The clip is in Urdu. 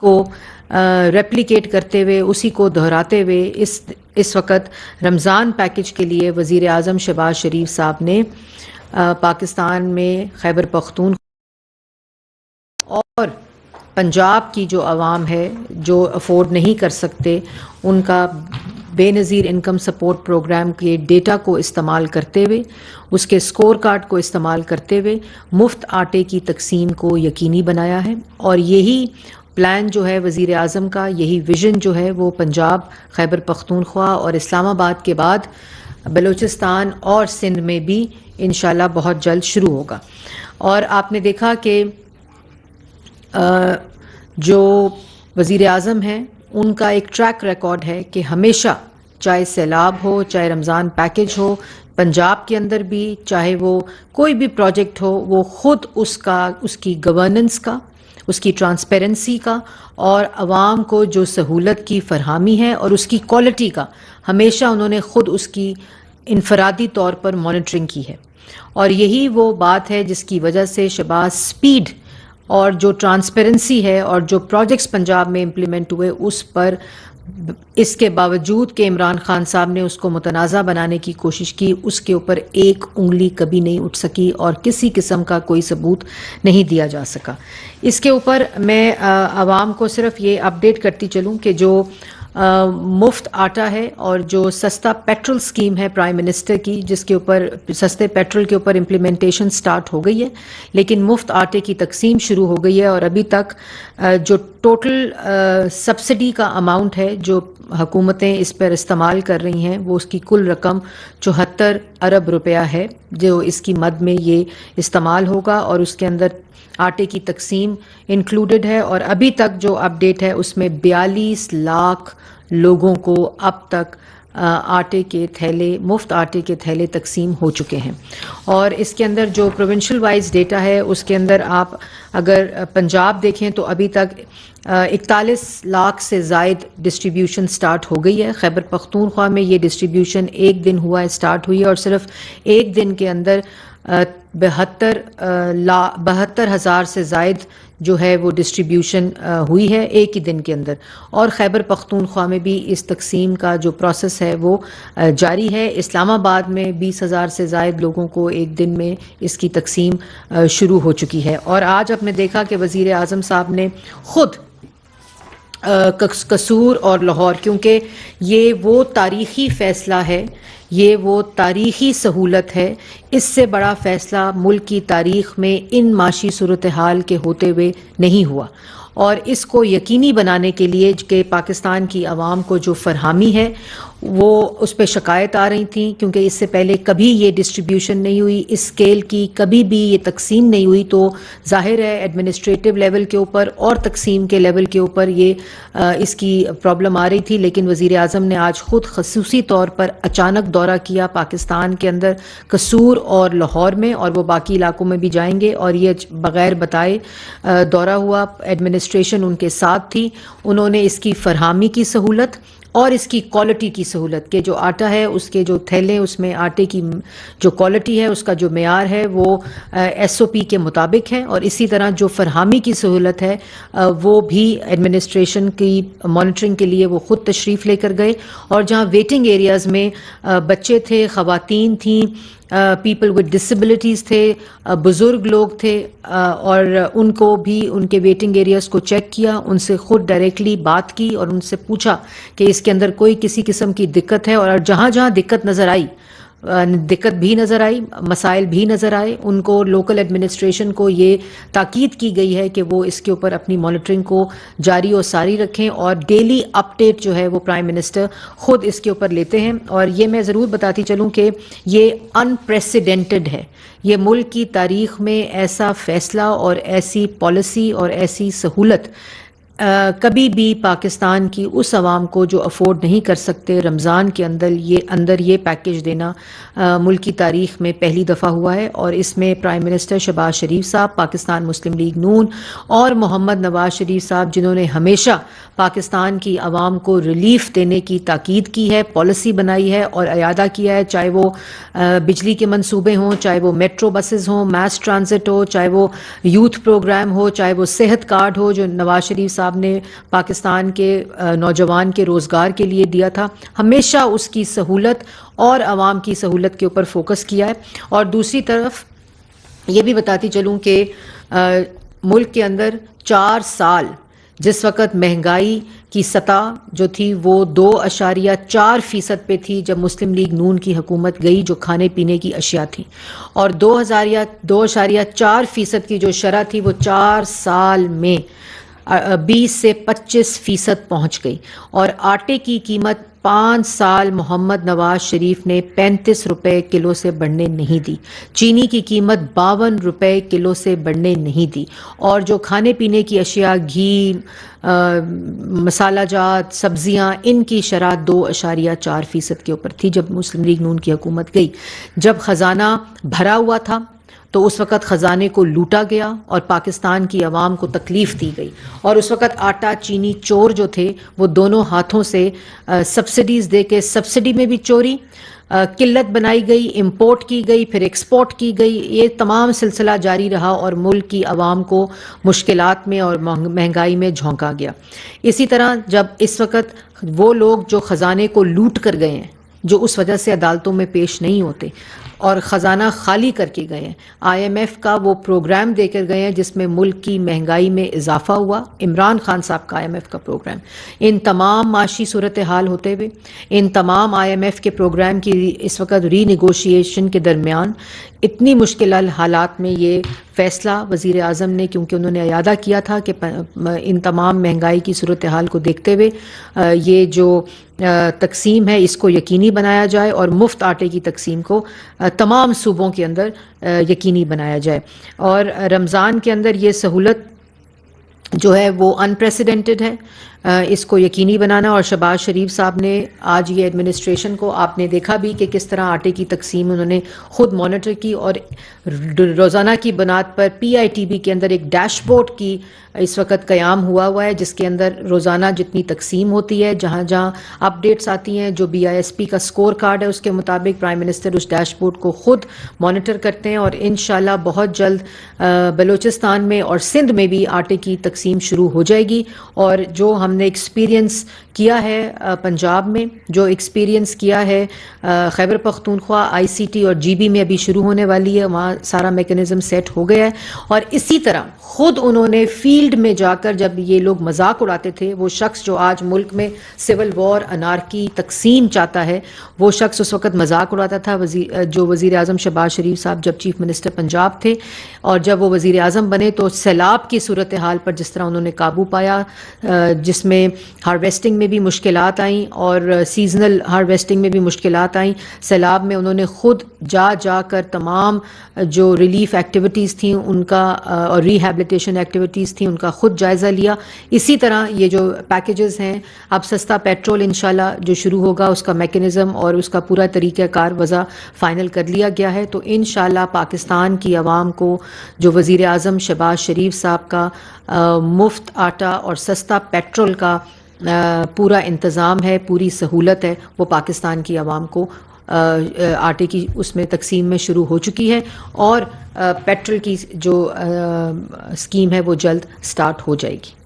کو ریپلیکیٹ کرتے ہوئے اسی کو دہراتے ہوئے اس وقت رمضان پیکج کے لیے وزیر اعظم شہباز شریف صاحب نے پاکستان میں خیبر پختونخوا اور پنجاب کی جو عوام ہے جو افورڈ نہیں کر سکتے ان کا بے نظیر انکم سپورٹ پروگرام کے ڈیٹا کو استعمال کرتے ہوئے اس کے سکور کارڈ کو استعمال کرتے ہوئے مفت آٹے کی تقسیم کو یقینی بنایا ہے. اور یہی پلان جو ہے وزیر اعظم کا، یہی ویژن جو ہے وہ پنجاب، خیبر پختونخوا اور اسلام آباد کے بعد بلوچستان اور سندھ میں بھی انشاءاللہ بہت جلد شروع ہوگا. اور آپ نے دیکھا کہ جو وزیر اعظم ہیں ان کا ایک ٹریک ریکارڈ ہے کہ ہمیشہ چاہے سیلاب ہو، چاہے رمضان پیکج ہو، پنجاب کے اندر بھی چاہے وہ کوئی بھی پروجیکٹ ہو، وہ خود اس کی گورننس کا، اس کی ٹرانسپیرنسی کا اور عوام کو جو سہولت کی فراہمی ہے اور اس کی کوالٹی کا ہمیشہ انہوں نے خود اس کی انفرادی طور پر مانیٹرنگ کی ہے. اور یہی وہ بات ہے جس کی وجہ سے شہباز سپیڈ اور جو ٹرانسپیرنسی ہے اور جو پروجیکٹس پنجاب میں امپلیمنٹ ہوئے اس پر، اس کے باوجود کہ عمران خان صاحب نے اس کو متنازع بنانے کی کوشش کی، اس کے اوپر ایک انگلی کبھی نہیں اٹھ سکی اور کسی قسم کا کوئی ثبوت نہیں دیا جا سکا. اس کے اوپر میں عوام کو صرف یہ اپڈیٹ کرتی چلوں کہ جو مفت آٹا ہے اور جو سستا پیٹرول سکیم ہے پرائم منسٹر کی، جس کے اوپر سستے پیٹرول کے اوپر امپلیمنٹیشن سٹارٹ ہو گئی ہے، لیکن مفت آٹے کی تقسیم شروع ہو گئی ہے. اور ابھی تک جو ٹوٹل سبسڈی کا اماؤنٹ ہے جو حکومتیں اس پر استعمال کر رہی ہیں، وہ اس کی کل رقم 74 ارب روپیہ ہے جو اس کی مد میں یہ استعمال ہوگا. اور اس کے اندر آٹے کی تقسیم انکلوڈڈ ہے. اور ابھی تک جو اپڈیٹ ہے اس میں 42 لاکھ لوگوں کو اب تک آٹے کے تھیلے، مفت آٹے کے تھیلے تقسیم ہو چکے ہیں. اور اس کے اندر جو پروونشل وائز ڈیٹا ہے اس کے اندر آپ اگر پنجاب دیکھیں تو ابھی تک 41 لاکھ سے زائد ڈسٹریبیوشن سٹارٹ ہو گئی ہے. خیبر پختونخوا میں یہ ڈسٹریبیوشن ایک دن ہوا ہے، سٹارٹ ہوئی ہے، اور صرف ایک دن کے اندر 72,000 سے زائد جو ہے وہ ڈسٹریبیوشن ہوئی ہے ایک ہی دن کے اندر. اور خیبر پختونخوا میں بھی اس تقسیم کا جو پروسیس ہے وہ جاری ہے. اسلام آباد میں 20,000 سے زائد لوگوں کو ایک دن میں اس کی تقسیم شروع ہو چکی ہے. اور آج آپ نے دیکھا کہ وزیر اعظم صاحب نے خود قصور اور لاہور، کیونکہ یہ وہ تاریخی فیصلہ ہے، یہ وہ تاریخی سہولت ہے، اس سے بڑا فیصلہ ملک کی تاریخ میں ان معاشی صورتحال کے ہوتے ہوئے نہیں ہوا. اور اس کو یقینی بنانے کے لیے کہ پاکستان کی عوام کو جو فراہمی ہے وہ اس پہ شکایت آ رہی تھیں، کیونکہ اس سے پہلے کبھی یہ ڈسٹریبیوشن نہیں ہوئی، اس اسکیل کی کبھی بھی یہ تقسیم نہیں ہوئی. تو ظاہر ہے ایڈمنسٹریٹو لیول کے اوپر اور تقسیم کے لیول کے اوپر یہ اس کی پرابلم آ رہی تھی. لیکن وزیر اعظم نے آج خود خصوصی طور پر اچانک دورہ کیا پاکستان کے اندر قصور اور لاہور میں، اور وہ باقی علاقوں میں بھی جائیں گے. اور یہ بغیر بتائے دورہ ہوا، ایڈمنسٹریشن ان کے ساتھ تھی. انہوں نے اس کی فراہمی کی سہولت اور اس کی کوالٹی کی سہولت کہ جو آٹا ہے اس کے جو تھیلے، اس میں آٹے کی جو کوالٹی ہے، اس کا جو معیار ہے وہ SOP کے مطابق ہے. اور اسی طرح جو فراہمی کی سہولت ہے وہ بھی ایڈمنسٹریشن کی مانیٹرنگ کے لیے وہ خود تشریف لے کر گئے. اور جہاں ویٹنگ ایریاز میں بچے تھے، خواتین تھیں، پیپل ود ڈسیبلٹیز تھے، بزرگ لوگ تھے، اور ان کو بھی ان کے ویٹنگ ایریاز کو چیک کیا، ان سے خود ڈائریکٹلی بات کی اور ان سے پوچھا کہ اس کے اندر کوئی کسی قسم کی دقت ہے. اور جہاں جہاں دقت نظر آئی، مسائل بھی نظر آئے، ان کو لوکل ایڈمنسٹریشن کو یہ تاکید کی گئی ہے کہ وہ اس کے اوپر اپنی مانیٹرنگ کو جاری و ساری رکھیں. اور ڈیلی اپڈیٹ جو ہے وہ پرائم منسٹر خود اس کے اوپر لیتے ہیں. اور یہ میں ضرور بتاتی چلوں کہ یہ انپریسیڈنٹڈ ہے، یہ ملک کی تاریخ میں ایسا فیصلہ اور ایسی پالیسی اور ایسی سہولت کبھی بھی پاکستان کی اس عوام کو جو افورڈ نہیں کر سکتے رمضان کے اندر یہ پیکج دینا ملک کی تاریخ میں پہلی دفعہ ہوا ہے. اور اس میں پرائم منسٹر شہباز شریف صاحب، پاکستان مسلم لیگ نون اور محمد نواز شریف صاحب، جنہوں نے ہمیشہ پاکستان کی عوام کو ریلیف دینے کی تاکید کی ہے، پالیسی بنائی ہے اور اعادہ کیا ہے، چاہے وہ بجلی کے منصوبے ہوں، چاہے وہ میٹرو بسز ہوں، میس ٹرانزٹ ہو، چاہے وہ یوتھ پروگرام ہو، چاہے وہ صحت کارڈ ہو جو نواز شریف صاحب صاحب نے پاکستان کے نوجوان کے روزگار کے لیے دیا تھا، ہمیشہ اس کی سہولت اور عوام کی سہولت کے اوپر فوکس کیا ہے. اور دوسری طرف یہ بھی بتاتی چلوں کہ ملک کے اندر 4 سال جس وقت مہنگائی کی سطح جو تھی وہ 2.4% پہ تھی جب مسلم لیگ نون کی حکومت گئی، جو کھانے پینے کی اشیاء تھی، اور 2.4% کی جو شرح تھی وہ 4 سال میں 20 سے 25% پہنچ گئی. اور آٹے کی قیمت 5 سال محمد نواز شریف نے 35 روپے کلو سے بڑھنے نہیں دی، چینی کی قیمت 52 روپے کلو سے بڑھنے نہیں دی، اور جو کھانے پینے کی اشیاء، گھی، مسالہ جات، سبزیاں، ان کی شرح 2.4% کے اوپر تھی جب مسلم لیگ نون کی حکومت گئی. جب خزانہ بھرا ہوا تھا تو اس وقت خزانے کو لوٹا گیا اور پاکستان کی عوام کو تکلیف دی گئی، اور اس وقت آٹا چینی چور جو تھے وہ دونوں ہاتھوں سے سبسڈیز دے کے، سبسڈی میں بھی چوری، قلت بنائی گئی، امپورٹ کی گئی، پھر ایکسپورٹ کی گئی. یہ تمام سلسلہ جاری رہا اور ملک کی عوام کو مشکلات میں اور مہنگائی میں جھونکا گیا. اسی طرح جب اس وقت وہ لوگ جو خزانے کو لوٹ کر گئے ہیں، جو اس وجہ سے عدالتوں میں پیش نہیں ہوتے اور خزانہ خالی کر کے گئے ہیں، IMF کا وہ پروگرام دے کر گئے ہیں جس میں ملک کی مہنگائی میں اضافہ ہوا، عمران خان صاحب کا IMF کا پروگرام، ان تمام معاشی صورتحال ہوتے ہوئے، ان تمام IMF کے پروگرام کی اس وقت ری نیگوشیشن کے درمیان اتنی مشکل حالات میں یہ فیصلہ وزیر اعظم نے، کیونکہ انہوں نے اعادہ کیا تھا کہ ان تمام مہنگائی کی صورتحال کو دیکھتے ہوئے یہ جو تقسیم ہے اس کو یقینی بنایا جائے اور مفت آٹے کی تقسیم کو تمام صوبوں کے اندر یقینی بنایا جائے. اور رمضان کے اندر یہ سہولت جو ہے وہ انپریسیڈنٹڈ ہے، اس کو یقینی بنانا. اور شہباز شریف صاحب نے آج یہ ایڈمنسٹریشن کو، آپ نے دیکھا بھی کہ کس طرح آٹے کی تقسیم انہوں نے خود مانیٹر کی، اور روزانہ کی بنیاد پر PITB کے اندر ایک ڈیش بورڈ کی اس وقت قیام ہوا ہے جس کے اندر روزانہ جتنی تقسیم ہوتی ہے، جہاں جہاں اپڈیٹس آتی ہیں، جو BISP کا سکور کارڈ ہے اس کے مطابق پرائم منسٹر اس ڈیش بورڈ کو خود مانیٹر کرتے ہیں. اور انشاءاللہ بہت جلد بلوچستان میں اور سندھ میں بھی آٹے کی تقسیم شروع ہو جائے گی. اور جو ہم نے ایکسپیرینس کیا ہے پنجاب میں، جو ایکسپیرینس کیا ہے خیبر پختونخوا، ICT اور GB میں ابھی شروع ہونے والی ہے، وہاں سارا میکنزم سیٹ ہو گیا ہے. اور اسی طرح خود انہوں نے فیلڈ میں جا کر، جب یہ لوگ مذاق اڑاتے تھے، وہ شخص جو آج ملک میں سول وار، انارکی، تقسیم چاہتا ہے، وہ شخص اس وقت مذاق اڑاتا تھا. جو وزیر اعظم شہباز شریف صاحب جب چیف منسٹر پنجاب تھے اور جب وہ وزیر اعظم بنے تو سیلاب کی صورتحال پر جس طرح انہوں نے قابو پایا، جس میں ہارویسٹنگ میں بھی مشکلات آئیں اور سیزنل ہارویسٹنگ میں بھی مشکلات آئیں. سیلاب میں انہوں نے خود جا کر تمام جو ریلیف ایکٹیویٹیز تھیں ان کا اور ریہیبلیٹیشن ایکٹیویٹیز تھیں ان کا خود جائزہ لیا. اسی طرح یہ جو پیکیجز ہیں، اب سستا پیٹرول انشاءاللہ جو شروع ہوگا اس کا میکنزم اور اس کا پورا طریقہ کار وضع فائنل کر لیا گیا ہے. تو انشاءاللہ پاکستان کی عوام کو جو وزیر اعظم شہباز شریف صاحب کا مفت آٹا اور سستا پیٹرول کا پورا انتظام ہے، پوری سہولت ہے، وہ پاکستان کی عوام کو آٹے کی اس میں تقسیم میں شروع ہو چکی ہے. اور پیٹرول کی جو اسکیم ہے وہ جلد سٹارٹ ہو جائے گی.